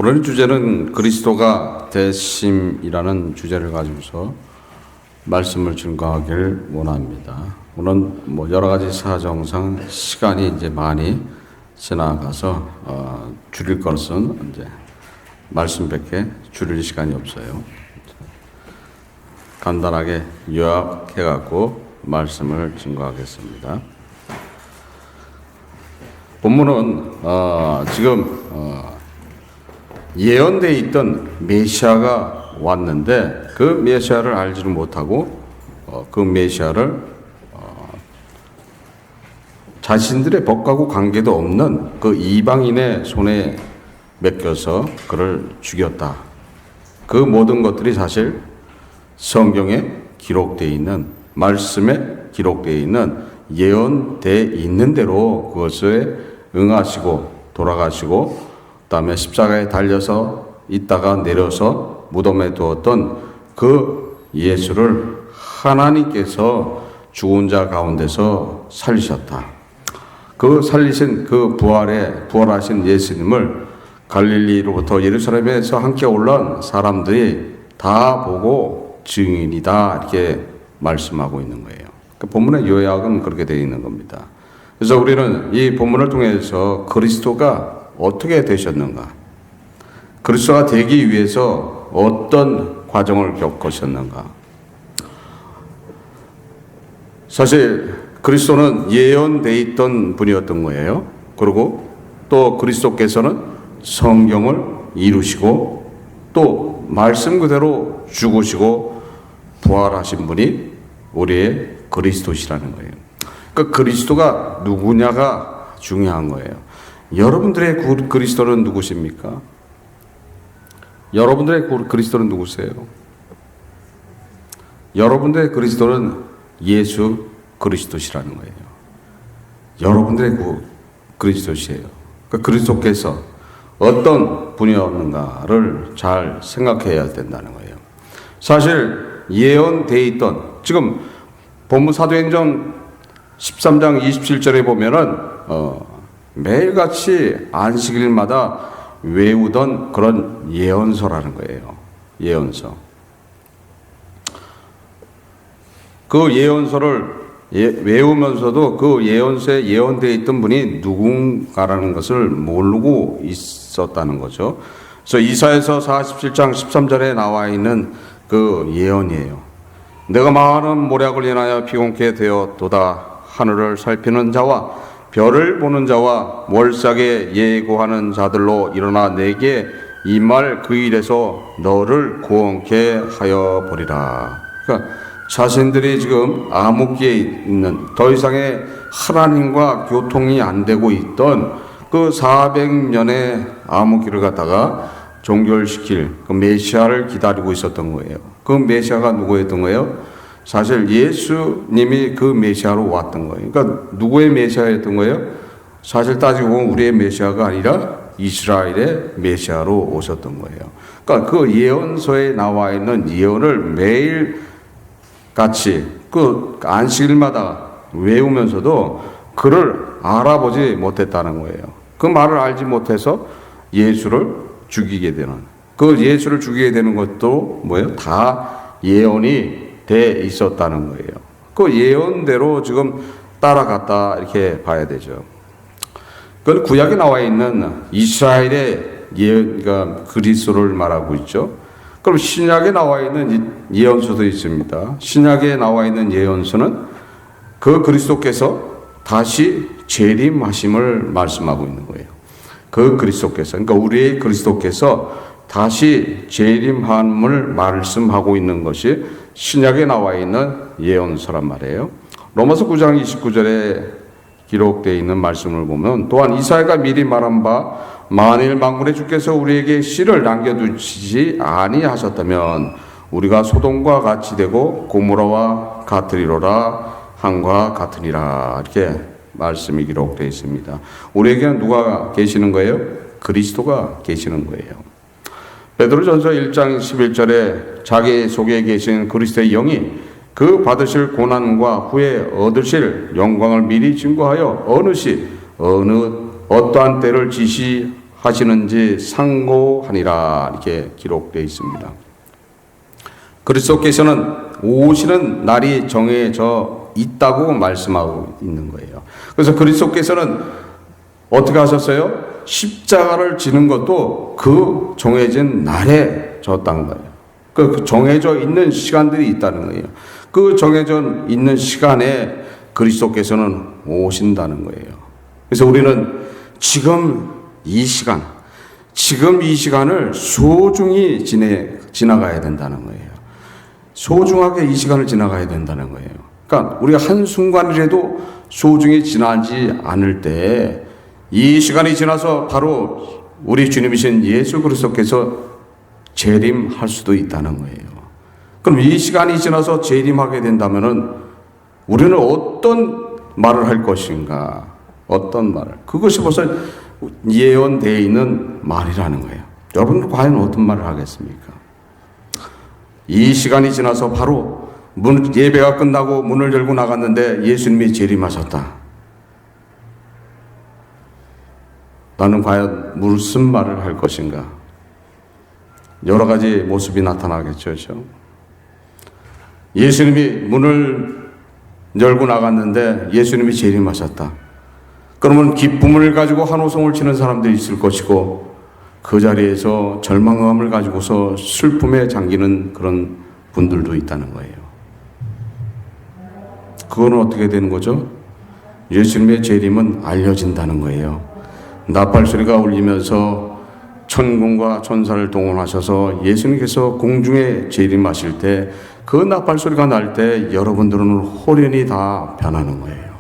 오늘 주제는 그리스도가 대심이라는 주제를 가지고서 말씀을 증거하길 원합니다. 물론 여러 가지 사정상 시간이 이제 많이 지나가서 줄일 것은 이제 말씀밖에 줄일 시간이 없어요. 간단하게 요약해 갖고 말씀을 증거하겠습니다. 본문은 지금 예언되어 있던 메시아가 왔는데 그 메시아를 알지를 못하고 그 메시아를 자신들의 법과고 관계도 없는 그 이방인의 손에 맡겨서 그를 죽였다. 그 모든 것들이 사실 성경에 기록되어 있는, 말씀에 기록되어 있는, 예언되어 있는 대로 그것에 응하시고 돌아가시고 그다음에 십자가에 달려서 있다가 내려서 무덤에 두었던 그 예수를 하나님께서 죽은 자 가운데서 살리셨다. 그 살리신 그 부활하신 예수님을 갈릴리로부터 예루살렘에서 함께 올라온 사람들이 다 보고 증인이다 이렇게 말씀하고 있는 거예요. 그 본문의 요약은 그렇게 되어 있는 겁니다. 그래서 우리는 이 본문을 통해서 그리스도가 어떻게 되셨는가? 그리스도가 되기 위해서 어떤 과정을 겪으셨는가? 사실 그리스도는 예언되어 있던 분이었던 거예요. 그리고 또 그리스도께서는 성경을 이루시고 또 말씀 그대로 죽으시고 부활하신 분이 우리의 그리스도시라는 거예요. 그러니까 그리스도가 누구냐가 중요한 거예요. 여러분들의 그리스도는 누구십니까? 여러분들의 그리스도는 누구세요? 여러분들의 그리스도는 예수 그리스도시라는 거예요. 여러분들의 그리스도시예요. 그러니까 그리스도께서 어떤 분이었는가를 잘 생각해야 된다는 거예요. 사실 예언되어 있던 지금 본문 사도행전 13장 27절에 보면은 매일같이 안식일마다 외우던 그런 예언서라는 거예요. 예언서. 그 예언서를 외우면서도 그 예언서에 예언되어 있던 분이 누군가라는 것을 모르고 있었다는 거죠. 그래서 이사야서 47장 13절에 나와 있는 그 예언이에요. 내가 많은 모략을 인하여 피곤케 되었도다. 하늘을 살피는 자와 별을 보는 자와 월삭에 예고하는 자들로 일어나 내게 임할 그 일에서 너를 구원케 하여 보리라. 그러니까 자신들이 지금 암흑기에 있는 더 이상의 하나님과 교통이 안 되고 있던 그 400년의 암흑기를 갖다가 종결시킬 그 메시아를 기다리고 있었던 거예요. 그 메시아가 누구였던 거예요? 사실 예수님이 그 메시아로 왔던 거예요. 그러니까 누구의 메시아였던 거예요? 사실 따지고 보면 우리의 메시아가 아니라 이스라엘의 메시아로 오셨던 거예요. 그러니까 그 예언서에 나와 있는 예언을 매일 같이 그 안식일마다 외우면서도 그를 알아보지 못했다는 거예요. 그 말을 알지 못해서 예수를 죽이게 되는, 그 예수를 죽이게 되는 것도 뭐예요? 다 예언이 돼 있었다는 거예요. 그 예언대로 지금 따라갔다 이렇게 봐야 되죠. 그 구약에 나와 있는 이스라엘의 그러니까 그리스도를 말하고 있죠. 그럼 신약에 나와 있는 예언서도 있습니다. 신약에 나와 있는 예언서는 그 그리스도께서 다시 재림하심을 말씀하고 있는 거예요. 그 그리스도께서, 그러니까 우리의 그리스도께서 다시 재림함을 말씀하고 있는 것이 신약에 나와 있는 예언서란 말이에요. 로마서 9장 29절에 기록되어 있는 말씀을 보면 또한 이사야가 미리 말한 바 만일 만군의 주께서 우리에게 씨를 남겨두시지 아니하셨다면 우리가 소돔과 같이 되고 고모라와 같으리로라 함과 같으리라 이렇게 말씀이 기록되어 있습니다. 우리에게는 누가 계시는 거예요? 그리스도가 계시는 거예요. 베드로전서 1장 11절에 자기 속에 계신 그리스도의 영이 그 받으실 고난과 후에 얻으실 영광을 미리 증거하여 어느 시 어떠한 때를 지시 하시는지 상고하니라 이렇게 기록되어 있습니다. 그리스도께서는 오시는 날이 정해져 있다고 말씀하고 있는 거예요. 그래서 그리스도께서는 어떻게 하셨어요? 십자가를 지는 것도 그 정해진 날에 졌다는 거예요. 그 정해져 있는 시간들이 있다는 거예요. 그 정해져 있는 시간에 그리스도께서는 오신다는 거예요. 그래서 우리는 지금 이 시간을 소중히 지나가야 된다는 거예요. 소중하게 이 시간을 지나가야 된다는 거예요. 그러니까 우리가 한순간이라도 소중히 지나지 않을 때 이 시간이 지나서 바로 우리 주님이신 예수 그리스도께서 재림할 수도 있다는 거예요. 그럼 이 시간이 지나서 재림하게 된다면은 우리는 어떤 말을 할 것인가? 어떤 말을? 그것이 벌써 예언되어 있는 말이라는 거예요. 여러분 과연 어떤 말을 하겠습니까? 이 시간이 지나서 바로 예배가 끝나고 문을 열고 나갔는데 예수님이 재림하셨다. 나는 과연 무슨 말을 할 것인가? 여러 가지 모습이 나타나겠죠. 그렇죠? 예수님이 문을 열고 나갔는데 예수님이 재림하셨다. 그러면 기쁨을 가지고 한호성을 치는 사람들이 있을 것이고 그 자리에서 절망감을 가지고서 슬픔에 잠기는 그런 분들도 있다는 거예요. 그건 어떻게 되는 거죠? 예수님의 재림은 알려진다는 거예요. 나팔소리가 울리면서 천군과 천사를 동원하셔서 예수님께서 공중에 재림하실 때 그 나팔소리가 날 때 여러분들은 홀연히 다 변하는 거예요.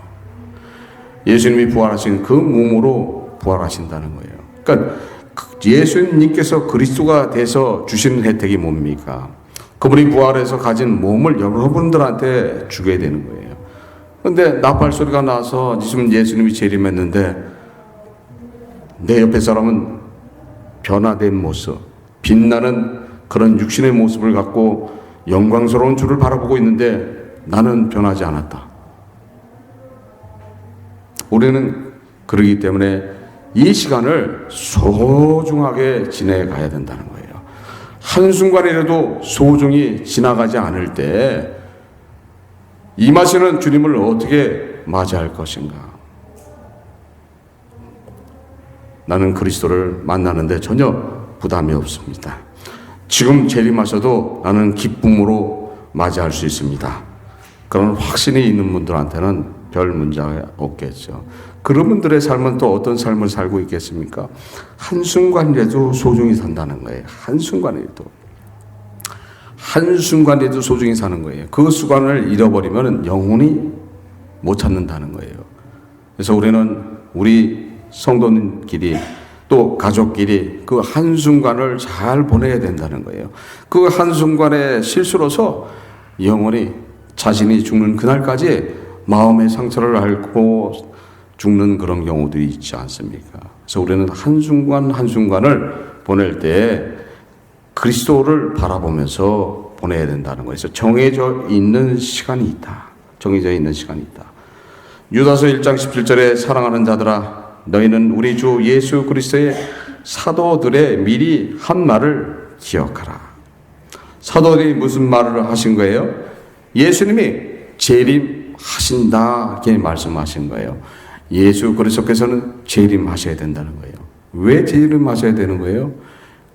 예수님이 부활하신 그 몸으로 부활하신다는 거예요. 그러니까 예수님께서 그리스도가 돼서 주시는 혜택이 뭡니까? 그분이 부활해서 가진 몸을 여러분들한테 주게 되는 거예요. 그런데 나팔소리가 나서 지금 예수님이 재림했는데 내 옆에 사람은 변화된 모습, 빛나는 그런 육신의 모습을 갖고 영광스러운 주를 바라보고 있는데 나는 변하지 않았다. 우리는 그러기 때문에 이 시간을 소중하게 지내가야 된다는 거예요. 한순간이라도 소중히 지나가지 않을 때 임하시는 주님을 어떻게 맞이할 것인가? 나는 그리스도를 만나는데 전혀 부담이 없습니다. 지금 재림하셔도 나는 기쁨으로 맞이할 수 있습니다. 그런 확신이 있는 분들한테는 별 문제가 없겠죠. 그런 분들의 삶은 또 어떤 삶을 살고 있겠습니까? 한순간이라도 소중히 산다는 거예요. 한순간이라도 소중히 사는 거예요. 그 순간을 잃어버리면 영원히 못 찾는다는 거예요. 그래서 우리 성도님끼리 또 가족끼리 그 한순간을 잘 보내야 된다는 거예요. 그 한순간의 실수로서 영원히 자신이 죽는 그날까지 마음의 상처를 앓고 죽는 그런 경우들이 있지 않습니까? 그래서 우리는 한순간을 보낼 때 그리스도를 바라보면서 보내야 된다는 거예요. 그래서 정해져 있는 시간이 있다. 유다서 1장 17절에 사랑하는 자들아 너희는 우리 주 예수 그리스도의 사도들의 미리 한 말을 기억하라. 사도들이 무슨 말을 하신 거예요? 예수님이 재림하신다 이렇게 말씀하신 거예요. 예수 그리스도께서는 재림하셔야 된다는 거예요. 왜 재림하셔야 되는 거예요?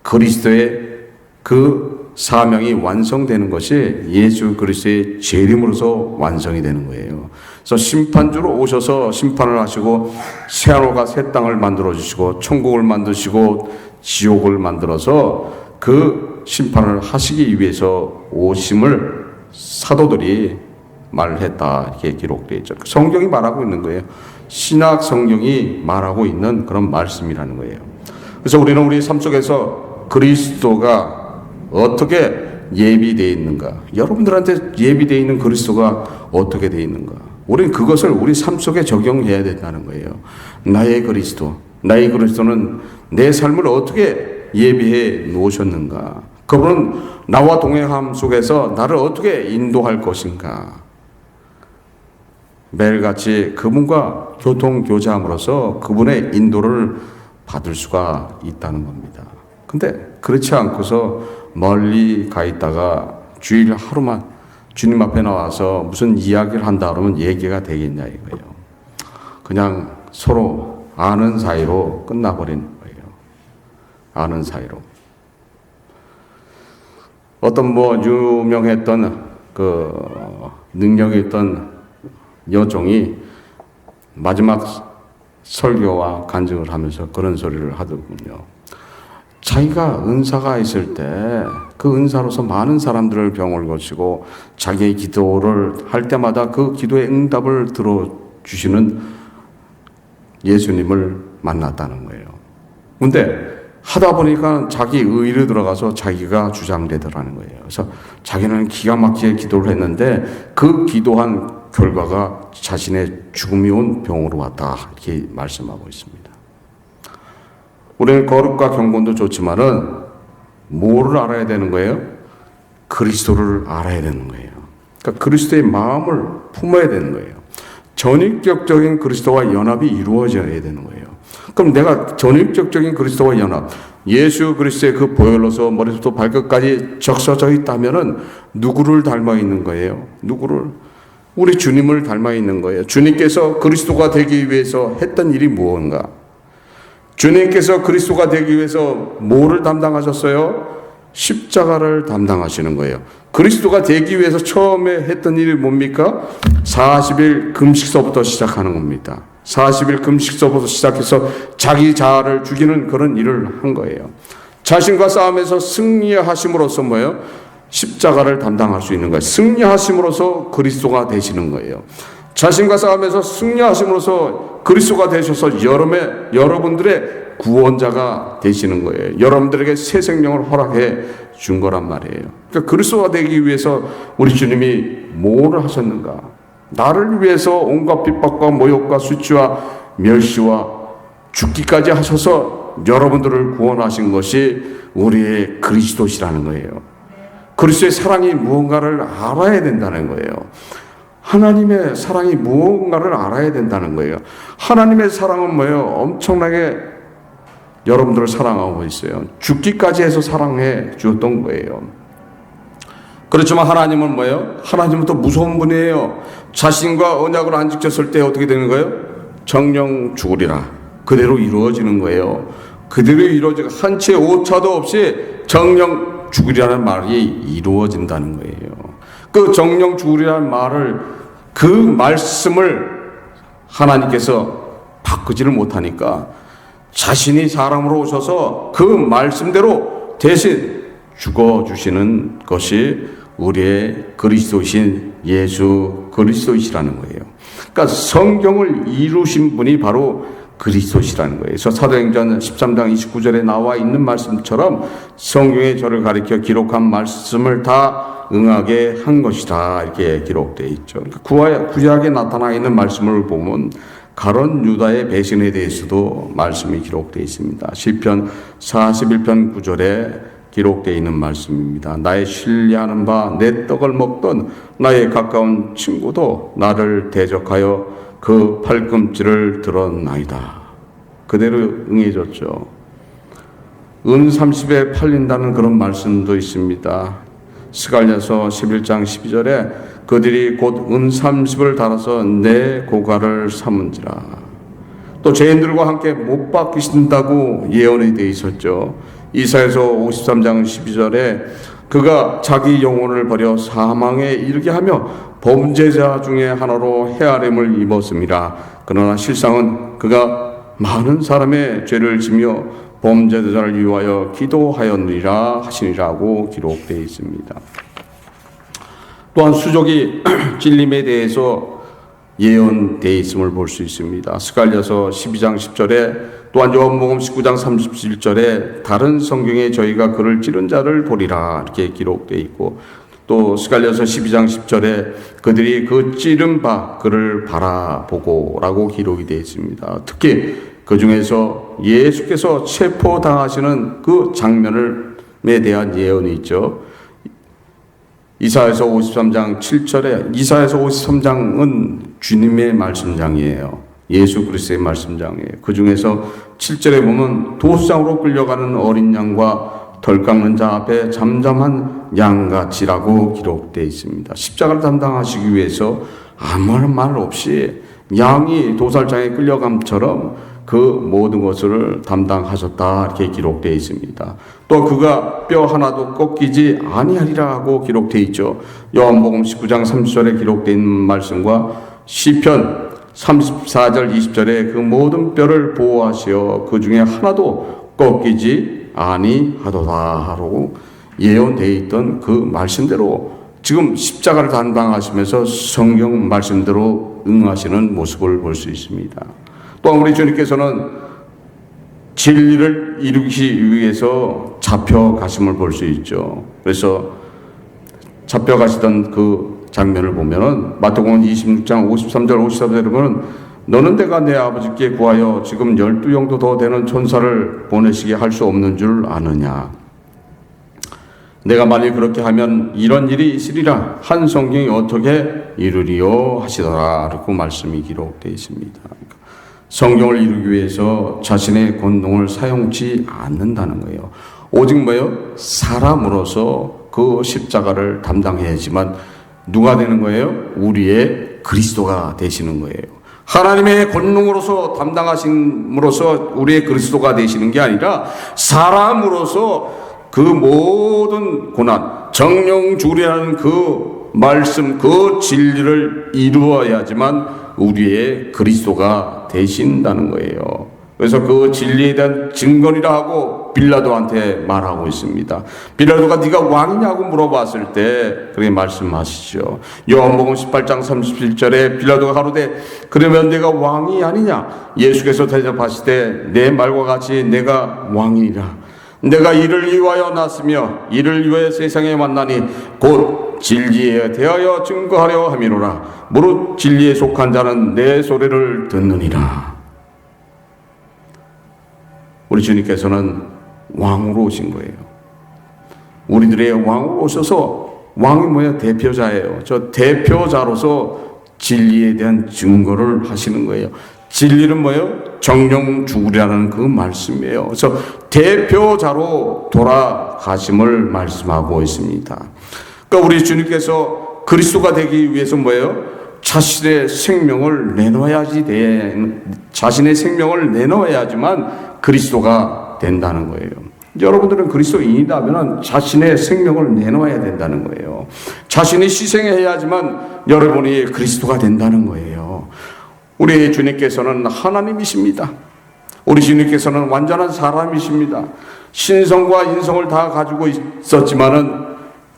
그리스도의 그 사명이 완성되는 것이 예수 그리스도의 재림으로서 완성이 되는 거예요. 그래서 심판주로 오셔서 심판을 하시고 새하늘과 새 땅을 만들어 주시고 천국을 만드시고 지옥을 만들어서 그 심판을 하시기 위해서 오심을 사도들이 말했다 이렇게 기록되어 있죠. 성경이 말하고 있는 거예요. 신약 성경이 말하고 있는 그런 말씀이라는 거예요. 그래서 우리는 우리 삶 속에서 그리스도가 어떻게 예비되어 있는가, 여러분들한테 예비되어 있는 그리스도가 어떻게 되어 있는가, 우리는 그것을 우리 삶 속에 적용해야 된다는 거예요. 나의 그리스도는 내 삶을 어떻게 예비해 놓으셨는가, 그분은 나와 동행함 속에서 나를 어떻게 인도할 것인가, 매일같이 그분과 교통교제함으로써 그분의 인도를 받을 수가 있다는 겁니다. 근데 그렇지 않고서 멀리 가 있다가 주일 하루만 주님 앞에 나와서 무슨 이야기를 한다 그러면 얘기가 되겠냐 이거예요. 그냥 서로 아는 사이로 끝나버리는 거예요. 아는 사이로. 어떤 유명했던 능력이 있던 여종이 마지막 설교와 간증을 하면서 그런 소리를 하더군요. 자기가 은사가 있을 때 그 은사로서 많은 사람들을 병을 고치고 자기의 기도를 할 때마다 그 기도의 응답을 들어주시는 예수님을 만났다는 거예요. 근데 하다 보니까 자기 의를 들어가서 자기가 주장되더라는 거예요. 그래서 자기는 기가 막히게 기도를 했는데 그 기도한 결과가 자신의 죽음이 온 병으로 왔다. 이렇게 말씀하고 있습니다. 우리는 거룩과 경건도 좋지만은 뭐를 알아야 되는 거예요? 그리스도를 알아야 되는 거예요. 그러니까 그리스도의 마음을 품어야 되는 거예요. 전인격적인 그리스도와 연합이 이루어져야 되는 거예요. 그럼 내가 전인격적인 그리스도와 연합, 예수 그리스도의 그 보혈로서 머리부터 발끝까지 적셔져 있다면은 누구를 닮아 있는 거예요? 누구를? 우리 주님을 닮아 있는 거예요. 주님께서 그리스도가 되기 위해서 했던 일이 무언가? 주님께서 그리스도가 되기 위해서 뭐를 담당하셨어요? 십자가를 담당하시는 거예요. 그리스도가 되기 위해서 처음에 했던 일이 뭡니까? 40일 금식서부터 시작하는 겁니다. 40일 금식서부터 시작해서 자기 자아를 죽이는 그런 일을 한 거예요. 자신과 싸움에서 승리하심으로써 뭐예요? 십자가를 담당할 수 있는 거예요. 승리하심으로써 그리스도가 되시는 거예요. 자신과 싸움에서 승리하심으로써 그리스도가 되셔서 여러분들의 구원자가 되시는 거예요. 여러분들에게 새 생명을 허락해 준 거란 말이에요. 그러니까 그리스도가 되기 위해서 우리 주님이 뭐를 하셨는가? 나를 위해서 온갖 핍박과 모욕과 수치와 멸시와 죽기까지 하셔서 여러분들을 구원하신 것이 우리의 그리스도시라는 거예요. 그리스도의 사랑이 무언가를 알아야 된다는 거예요. 하나님의 사랑이 무언가를 알아야 된다는 거예요. 하나님의 사랑은 뭐예요? 엄청나게 여러분들을 사랑하고 있어요. 죽기까지 해서 사랑해 주었던 거예요. 그렇지만 하나님은 뭐예요? 하나님은 또 무서운 분이에요. 자신과 언약을 안 지켰을 때 어떻게 되는 거예요? 정령 죽으리라. 그대로 이루어지는 거예요. 그대로 이루어지고 한 채 오차도 없이 정령 죽으리라는 말이 이루어진다는 거예요. 그 정령 죽으리라는 말을, 그 말씀을 하나님께서 바꾸지를 못하니까 자신이 사람으로 오셔서 그 말씀대로 대신 죽어주시는 것이 우리의 그리스도이신 예수 그리스도이시라는 거예요. 그러니까 성경을 이루신 분이 바로 그리스도시라는 거예요. 그래서 사도행전 13장 29절에 나와 있는 말씀처럼 성경에 저를 가리켜 기록한 말씀을 다 응하게 한 것이다, 이렇게 기록되어 있죠. 구약에 나타나 있는 말씀을 보면 가룟 유다의 배신에 대해서도 말씀이 기록되어 있습니다. 시편 41편 9절에 기록되어 있는 말씀입니다. 나의 신뢰하는 바 내 떡을 먹던 나의 가까운 친구도 나를 대적하여 그 팔꿈치를 들었나이다. 그대로 응해줬죠. 은 30에 팔린다는 그런 말씀도 있습니다. 스갈랴서 11장 12절에 그들이 곧 은 30을 달아서 내 고가를 삼은지라. 또 죄인들과 함께 못 박히신다고 예언이 되어 있었죠. 이사야서 53장 12절에 그가 자기 영혼을 버려 사망에 이르게 하며 범죄자 중에 하나로 헤아림을 입었음이라. 그러나 실상은 그가 많은 사람의 죄를 지며 범죄자를 위하여 기도하였느니라 하시니라고 기록되어 있습니다. 또한 수족이 찔림에 대해서 예언되어 있음을 볼 수 있습니다. 스갈랴서 12장 10절에 또한 요한복음 19장 37절에 다른 성경에 저희가 그를 찌른 자를 보리라, 이렇게 기록되어 있고, 또 스갈랴서 12장 10절에 그들이 그 찌른 바 그를 바라보고 라고 기록이 되어 있습니다. 특히 그 중에서 예수께서 체포당하시는 그 장면에 대한 예언이 있죠. 이사야서 53장 7절에, 이사야서 53장은 주님의 말씀장이에요. 예수 그리스도의 말씀장이에요. 그 중에서 7절에 보면 도수장으로 끌려가는 어린 양과 덜 깎는 자 앞에 잠잠한 양같이라고 기록되어 있습니다. 십자가를 담당하시기 위해서 아무런 말 없이 양이 도살장에 끌려감처럼 그 모든 것을 담당하셨다 이렇게 기록되어 있습니다. 또 그가 뼈 하나도 꺾이지 아니하리라고 기록되어 있죠. 요한복음 19장 30절에 기록된 말씀과 시편 34절 20절에 그 모든 뼈를 보호하시어 그 중에 하나도 꺾이지 아니하도다라고 예언되어 있던 그 말씀대로 지금 십자가를 담당하시면서 성경 말씀대로 응하시는 모습을 볼 수 있습니다. 또한 우리 주님께서는 진리를 이루기 위해서 잡혀가심을 볼 수 있죠. 그래서 잡혀가시던 그 장면을 보면은 마태복음 26장 53절 54절에 보면 너는 내가 내 아버지께 구하여 지금 12영도 더 되는 천사를 보내시게 할 수 없는 줄 아느냐. 내가 만일 그렇게 하면 이런 일이 있으리라 한 성경이 어떻게 이루리요 하시더라 라고 말씀이 기록되어 있습니다. 성경을 이루기 위해서 자신의 권능을 사용치 않는다는 거예요. 오직 뭐예요? 사람으로서 그 십자가를 담당해야지만 누가 되는 거예요? 우리의 그리스도가 되시는 거예요. 하나님의 권능으로서 담당하심으로써 우리의 그리스도가 되시는 게 아니라 사람으로서 그 모든 고난, 정령주리라는 그 말씀, 그 진리를 이루어야지만 우리의 그리스도가 되신다는 거예요. 그래서 그 진리에 대한 증거리라 하고 빌라도한테 말하고 있습니다. 빌라도가 네가 왕이냐고 물어봤을 때 그렇게 말씀하시죠. 요한복음 18장 37절에 빌라도가 가로되 그러면 내가 왕이 아니냐. 예수께서 대답하시되 내 말과 같이 내가 왕이니라. 내가 이를 위하여 났으며 이를 위하여 세상에 왔나니 곧 진리에 대하여 증거하려 함이로라. 무릇 진리에 속한 자는 내 소리를 듣느니라. 우리 주님께서는 왕으로 오신 거예요. 우리들의 왕으로 오셔서 왕이 뭐야? 대표자예요. 저 대표자로서 진리에 대한 증거를 하시는 거예요. 진리는 뭐예요? 정령주구리라는 그 말씀이에요. 그래서 대표자로 돌아가심을 말씀하고 있습니다. 그러니까 우리 주님께서 그리스도가 되기 위해서 뭐예요? 자신의 생명을 내놓아야지만 그리스도가 된다는 거예요. 여러분들은 그리스도인이라면 자신의 생명을 내놓아야 된다는 거예요. 자신이 희생해야지만 여러분이 그리스도가 된다는 거예요. 우리 주님께서는 하나님이십니다. 우리 주님께서는 완전한 사람이십니다. 신성과 인성을 다 가지고 있었지만은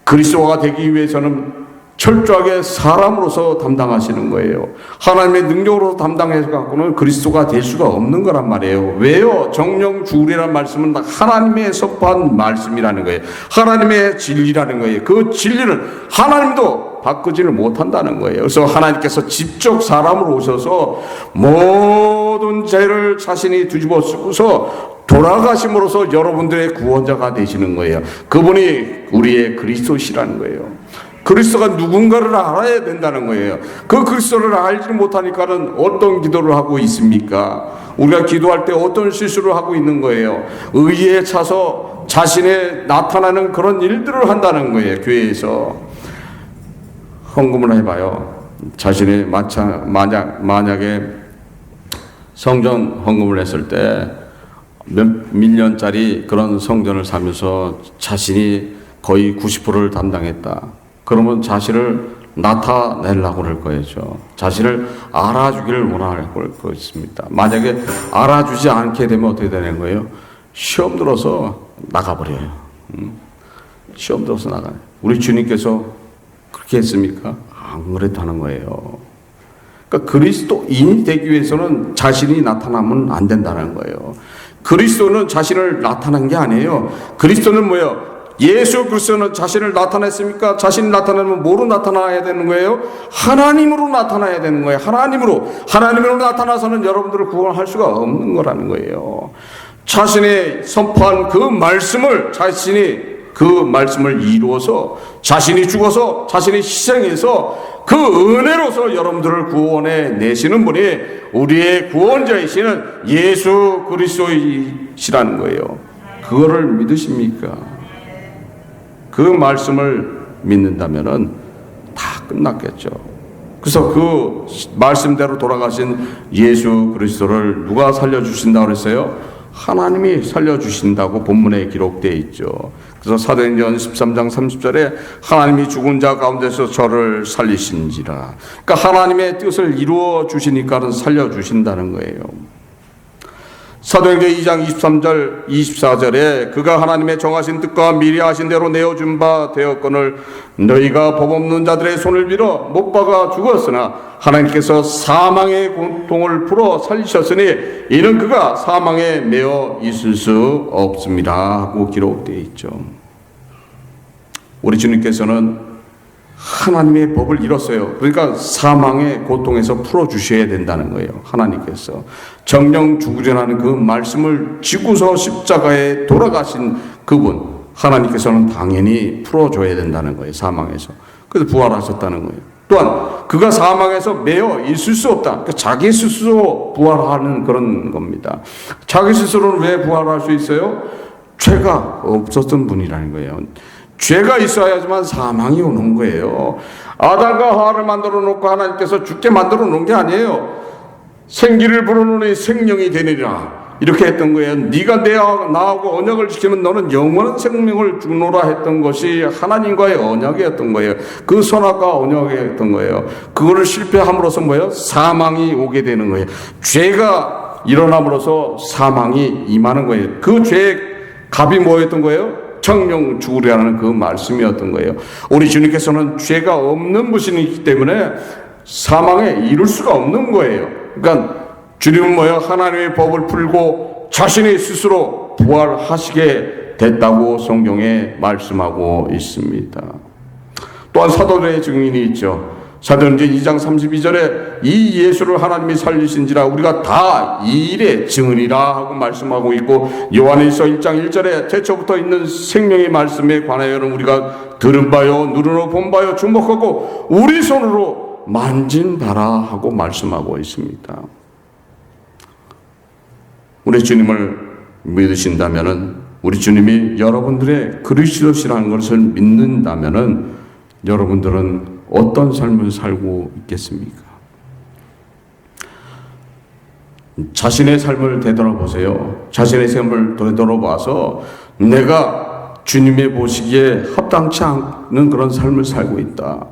그리스도가 되기 위해서는 철저하게 사람으로서 담당하시는 거예요. 하나님의 능력으로 담당해서 갖고는 그리스도가 될 수가 없는 거란 말이에요. 왜요? 정령주리라는 말씀은 하나님의 선포한 말씀이라는 거예요. 하나님의 진리라는 거예요. 그 진리는 하나님도 바꾸지를 못한다는 거예요. 그래서 하나님께서 직접 사람으로 오셔서 모든 죄를 자신이 뒤집어 쓰고서 돌아가심으로써 여러분들의 구원자가 되시는 거예요. 그분이 우리의 그리스도시라는 거예요. 그리스도가 누군가를 알아야 된다는 거예요. 그 그리스도를 알지 못하니까는 어떤 기도를 하고 있습니까? 우리가 기도할 때 어떤 실수를 하고 있는 거예요. 의에 차서 자신의 나타나는 그런 일들을 한다는 거예요. 교회에서 헌금을 해봐요. 자신이 만약에 성전 헌금을 했을 때 몇 밀년짜리 그런 성전을 사면서 자신이 거의 90%를 담당했다. 그러면 자신을 나타내려고 그럴 거죠. 자신을 알아주기를 원할 것입니다. 만약에 알아주지 않게 되면 어떻게 되는 거예요? 시험 들어서 나가버려요. 시험 들어서 나가요. 우리 주님께서 그렇게 했습니까? 안 그랬다는 거예요. 그러니까 그리스도인이 되기 위해서는 자신이 나타나면 안 된다는 거예요. 그리스도는 자신을 나타난 게 아니에요. 그리스도는 뭐예요? 예수 그리스도는 자신을 나타냈습니까? 자신이 나타나면 뭐로 나타나야 되는 거예요? 하나님으로 나타나야 되는 거예요. 하나님으로 나타나서는 여러분들을 구원할 수가 없는 거라는 거예요. 자신이 선포한 그 말씀을 자신이 그 말씀을 이루어서 자신이 죽어서 자신이 희생해서 그 은혜로서 여러분들을 구원해 내시는 분이 우리의 구원자이시는 예수 그리스도이시라는 거예요. 그거를 믿으십니까? 그 말씀을 믿는다면은 다 끝났겠죠. 그래서 그 말씀대로 돌아가신 예수 그리스도를 누가 살려주신다고 그랬어요? 하나님이 살려주신다고 본문에 기록되어 있죠. 그래서 사도행전 13장 30절에 하나님이 죽은 자 가운데서 저를 살리신지라. 그러니까 하나님의 뜻을 이루어 주시니까는 살려주신다는 거예요. 사도행전 2장 23절 24절에 그가 하나님의 정하신 뜻과 미리 하신 대로 내어준 바 되었거늘 너희가 법 없는 자들의 손을 빌어 못 박아 죽었으나 하나님께서 사망의 고통을 풀어 살리셨으니 이는 그가 사망에 매어 있을 수 없습니다 하고 기록되어 있죠. 우리 주님께서는 하나님의 법을 이뤘어요. 그러니까 사망의 고통에서 풀어주셔야 된다는 거예요. 하나님께서 정령 죽으려는 그 말씀을 지고서 십자가에 돌아가신 그분 하나님께서는 당연히 풀어줘야 된다는 거예요. 사망에서. 그래서 부활하셨다는 거예요. 또한 그가 사망에서 매여 있을 수 없다. 그러니까 자기 스스로 부활하는 그런 겁니다. 자기 스스로는 왜 부활할 수 있어요? 죄가 없었던 분이라는 거예요. 죄가 있어야지만 사망이 오는 거예요. 아담과 하와를 만들어 놓고 하나님께서 죽게 만들어 놓은 게 아니에요. 생기를 불어넣으니 생명이 되리라 이렇게 했던 거예요. 네가 나하고 언약을 지키면 너는 영원한 생명을 주노라 했던 것이 하나님과의 언약이었던 거예요. 그 선악과 언약이었던 거예요. 그거를 실패함으로써 뭐예요? 사망이 오게 되는 거예요. 죄가 일어남으로써 사망이 임하는 거예요. 그 죄의 값이 뭐였던 거예요? 정령 죽으리라는 그 말씀이었던 거예요. 우리 주님께서는 죄가 없는 분이기 때문에 사망에 이룰 수가 없는 거예요. 그러니까 주님은 뭐예요? 하나님의 법을 풀고 자신이 스스로 부활하시게 됐다고 성경에 말씀하고 있습니다. 또한 사도들의 증인이 있죠. 사도행전 2장 32절에 이 예수를 하나님이 살리신지라 우리가 다 이 일의 증언이라 하고 말씀하고 있고, 요한일서 1장 1절에 태초부터 있는 생명의 말씀에 관하여는 우리가 들은 바요 눈으로 본 바요 주목하고 우리 손으로 만진 바라 하고 말씀하고 있습니다. 우리 주님을 믿으신다면은, 우리 주님이 여러분들의 그리스도시라는 것을 믿는다면은 여러분들은 어떤 삶을 살고 있겠습니까? 자신의 삶을 되돌아보세요. 자신의 삶을 되돌아봐서 내가 주님의 보시기에 합당치 않는 그런 삶을 살고 있다.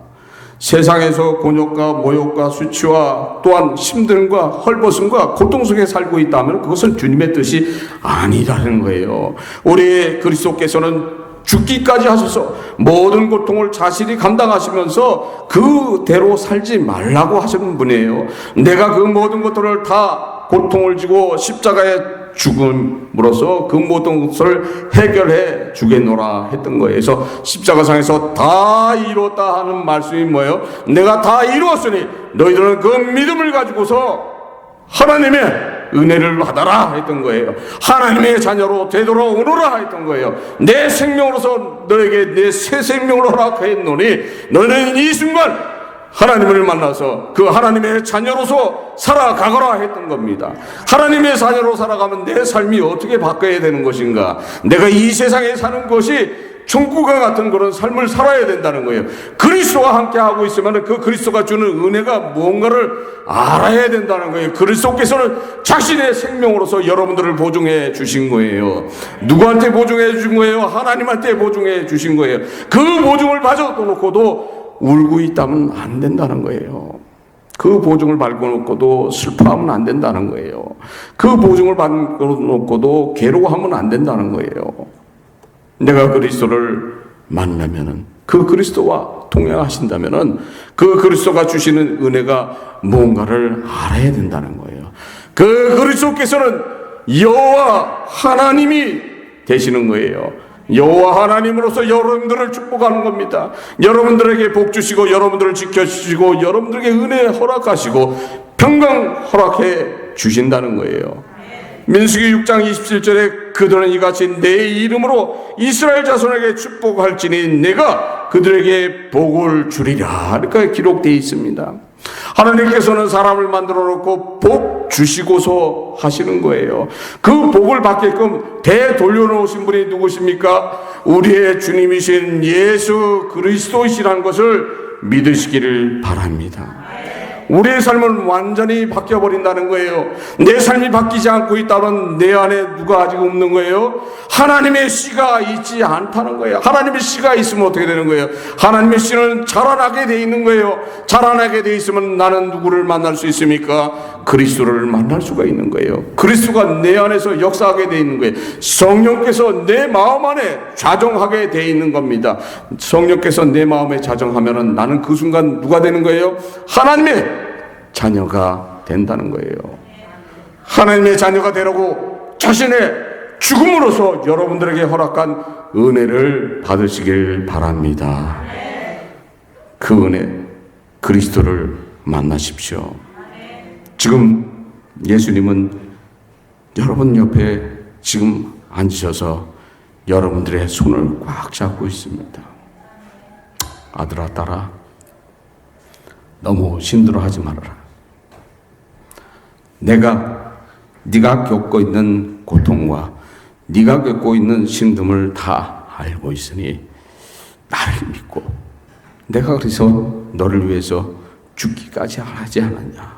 세상에서 곤욕과 모욕과 수치와 또한 힘듦과 헐벗음과 고통 속에 살고 있다면 그것은 주님의 뜻이 아니라는 거예요. 우리 그리스도께서는 죽기까지 하셔서 모든 고통을 자신이 감당하시면서 그대로 살지 말라고 하시는 분이에요. 내가 그 모든 것들을 다 고통을 지고 십자가에 죽음으로써 그 모든 것을 해결해 주겠노라 했던 거예요. 그래서 십자가상에서 다 이루었다 하는 말씀이 뭐예요? 내가 다 이루었으니 너희들은 그 믿음을 가지고서 하나님의 은혜를 받아라 했던 거예요. 하나님의 자녀로 되돌아오너라 했던 거예요. 내 생명으로서 너에게 내 새 생명을 허락했노니 너는 이 순간 하나님을 만나서 그 하나님의 자녀로서 살아가거라 했던 겁니다. 하나님의 자녀로 살아가면 내 삶이 어떻게 바뀌어야 되는 것인가? 내가 이 세상에 사는 것이 천국과 같은 그런 삶을 살아야 된다는 거예요. 그리스도와 함께 하고 있으면 그 그리스도가 주는 은혜가 무언가를 알아야 된다는 거예요. 그리스도께서는 자신의 생명으로서 여러분들을 보증해 주신 거예요. 누구한테 보증해 주신 거예요? 하나님한테 보증해 주신 거예요. 그 보증을 받아놓고도 울고 있다면 안 된다는 거예요. 그 보증을 받고 놓고도 슬퍼하면 안 된다는 거예요. 그 보증을 받고 놓고도 괴로워하면 안 된다는 거예요. 내가 그리스도를 만나면은, 그 그리스도와 동행하신다면은 그 그리스도가 주시는 은혜가 뭔가를 알아야 된다는 거예요. 그 그리스도께서는 여호와 하나님이 되시는 거예요. 여호와 하나님으로서 여러분들을 축복하는 겁니다. 여러분들에게 복 주시고 여러분들을 지켜주시고 여러분들에게 은혜 허락하시고 평강 허락해 주신다는 거예요. 민수기 6장 27절에 그들은 이같이 내 이름으로 이스라엘 자손에게 축복할지니 내가 그들에게 복을 주리라. 그러니까 기록되어 있습니다. 하나님께서는 사람을 만들어 놓고 복 주시고서 하시는 거예요. 그 복을 받게끔 되돌려놓으신 분이 누구십니까? 우리의 주님이신 예수 그리스도이시라는 것을 믿으시기를 바랍니다. 우리의 삶은 완전히 바뀌어버린다는 거예요. 내 삶이 바뀌지 않고 있다면 내 안에 누가 아직 없는 거예요? 하나님의 씨가 있지 않다는 거예요. 하나님의 씨가 있으면 어떻게 되는 거예요? 하나님의 씨는 자라나게 돼 있는 거예요. 자라나게 돼 있으면 나는 누구를 만날 수 있습니까? 그리스도를 만날 수가 있는 거예요. 그리스도가 내 안에서 역사하게 돼 있는 거예요. 성령께서 내 마음 안에 자정하게 돼 있는 겁니다. 성령께서 내 마음에 자정하면은 나는 그 순간 누가 되는 거예요? 하나님의 자녀가 된다는 거예요. 하나님의 자녀가 되라고 자신의 죽음으로써 여러분들에게 허락한 은혜를 받으시길 바랍니다. 그 은혜, 그리스도를 만나십시오. 지금 예수님은 여러분 옆에 지금 앉으셔서 여러분들의 손을 꽉 잡고 있습니다. 아들아, 딸아, 너무 힘들어하지 말아라. 네가 겪고 있는 고통과 네가 겪고 있는 힘듦을 다 알고 있으니 나를 믿고 내가 그래서 너를 위해서 죽기까지 하지 않았냐.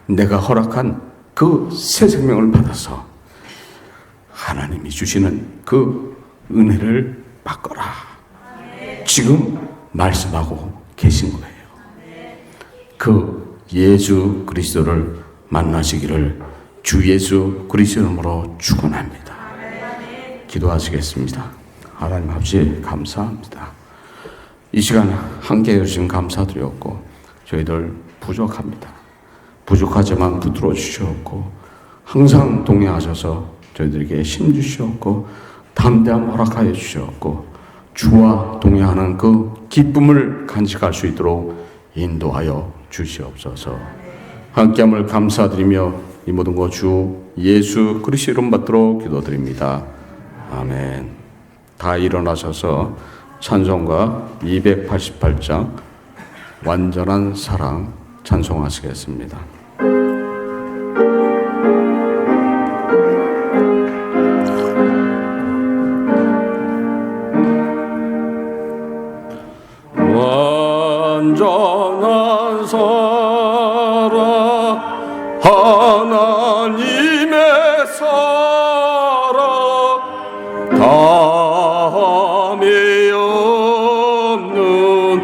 내가 허락한 그 새 생명을 받아서 하나님이 주시는 그 은혜를 받거라. 지금 말씀하고 계신 거예요. 그 예수 그리스도를 만나시기를 주 예수 그리스도 이름으로 축원합니다. 기도하시겠습니다. 하나님 아버지 감사합니다. 이 시간 함께 해주신 감사드렸고 저희들 부족합니다. 부족하지만 붙들어 주시옵고 항상 동행하셔서 저희들에게 힘 주시옵고 담대함 허락하여 주시옵고 주와 동행하는 그 기쁨을 간직할 수 있도록 인도하여 주시옵소서. 함께함을 감사드리며 이 모든 것 주 예수 그리스도 이름 받도록 기도드립니다. 아멘. 다 일어나셔서 찬송가 288장 완전한 사랑 찬송하시겠습니다. 완전한 사랑 하나님의 사랑 다함이 없는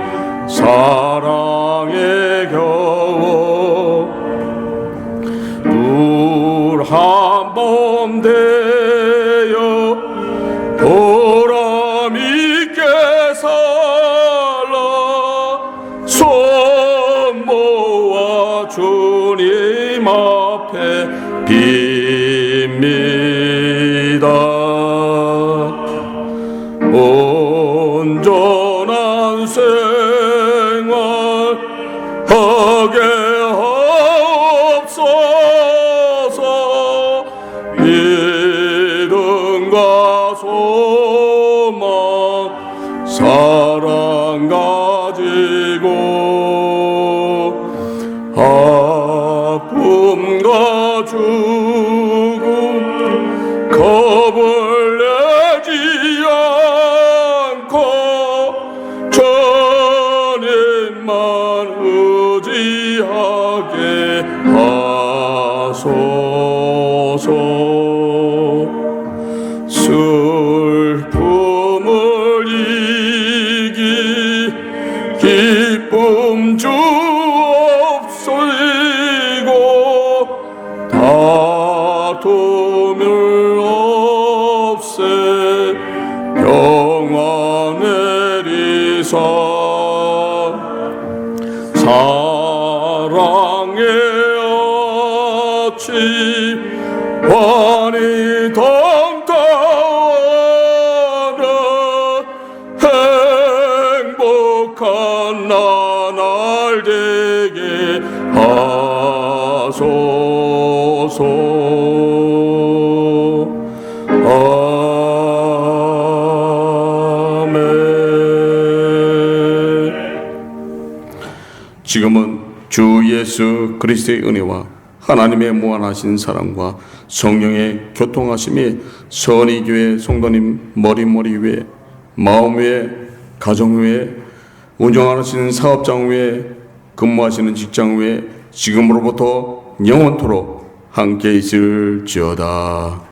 사랑에 겨워 늘 한 번 되어 보람 있게 살아 손 모아 주님 앞에 빕니다. 온전한 생활 하게 하옵소서. 믿음과 소망 사랑 가지고 아픔과 죽음 겁을 내지 않고 주님만 의지하게 하소서. 슬픔을 이기 기쁨 주옵시고 다툼을 없애 평화 내리사 사랑의 아침 환히 덩달아는 행복한 나날 되게 하소서. 지금은 주 예수 그리스도의 은혜와 하나님의 무한하신 사랑과 성령의 교통하심이 선의교회 성도님 머리 위에, 마음 위에, 가정 위에, 운영하시는 사업장 위에, 근무하시는 직장 위에 지금으로부터 영원토록 함께 있을지어다.